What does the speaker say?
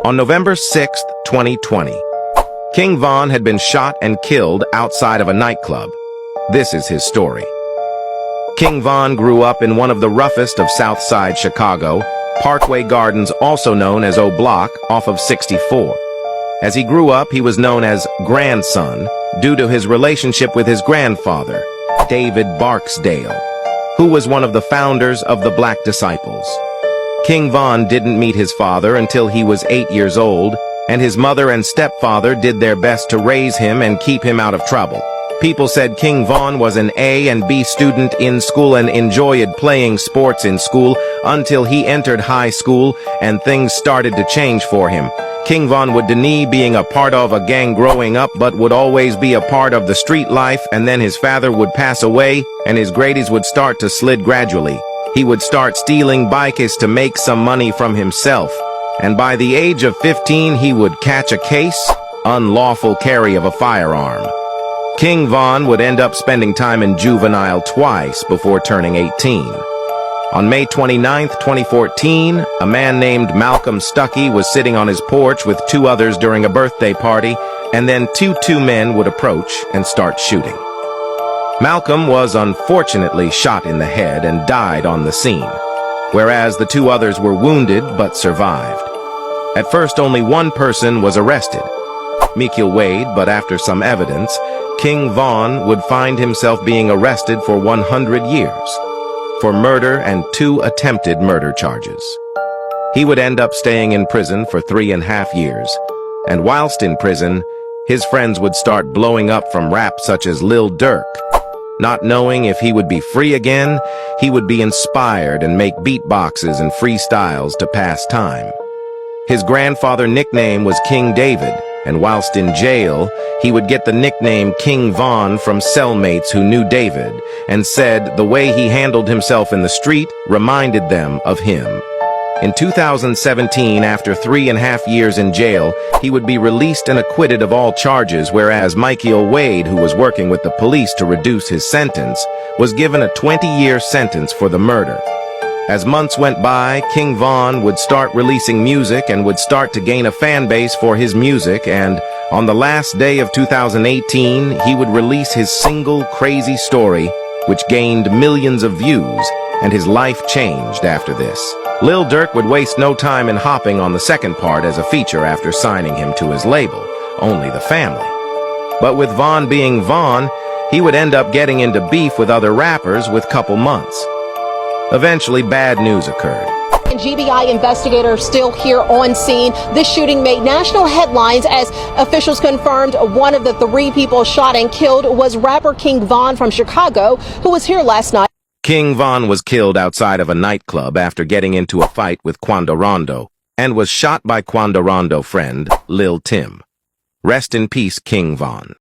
On November 6, 2020, King Von had been shot and killed outside of a nightclub. This is his story. King Von grew up in one of the roughest of South Side Chicago, Parkway Gardens, also known as O Block, off of 64. As he grew up, he was known as Grandson due to his relationship with his grandfather, David Barksdale, who was one of the founders of the Black Disciples. King Von didn't meet his father until he was 8 years old, and his mother and stepfather did their best to raise him and keep him out of trouble. People said King Von was an A and B student in school and enjoyed playing sports in school until he entered high school and things started to change for him. King Von would deny being a part of a gang growing up but would always be a part of the street life, and then his father would pass away and his grades would start to slide gradually. He would start stealing bikes to make some money from himself, and by the age of 15 he would catch a case, unlawful carry of a firearm. King Von would end up spending time in juvenile twice before turning 18. On May 29, 2014, a man named Malcolm Stuckey was sitting on his porch with two others during a birthday party, and then two men would approach and start shooting. Malcolm was unfortunately shot in the head and died on the scene, whereas the two others were wounded but survived. At first, only one person was arrested, Michael Wade, but after some evidence, King Von would find himself being arrested for 100 years for murder and 2 attempted murder charges. He would end up staying in prison for 3.5 years, and whilst in prison, his friends would start blowing up from rap such as Lil Durk. Not knowing if he would be free again, he would be inspired and make beatboxes and freestyles to pass time. His grandfather nickname was King David, and whilst in jail, he would get the nickname King Von from cellmates who knew David and said the way he handled himself in the street reminded them of him. In 2017, after 3.5 years in jail, he would be released and acquitted of all charges, whereas Michael Wade, who was working with the police to reduce his sentence, was given a 20-year sentence for the murder. As months went by, King Von would start releasing music and would start to gain a fan base for his music, and on the last day of 2018, he would release his single Crazy Story, which gained millions of views, and his life changed after this. Lil Durk would waste no time in hopping on the second part as a feature after signing him to his label, Only the Family. But with Von being Von, he would end up getting into beef with other rappers with couple months. Eventually, bad news occurred. And GBI investigators still here on scene. This shooting made national headlines as officials confirmed one of the 3 people shot and killed was rapper King Von from Chicago, who was here last night. King Von was killed outside of a nightclub after getting into a fight with Quando Rondo and was shot by Quando Rondo friend Lil Tim. Rest in peace, King Von.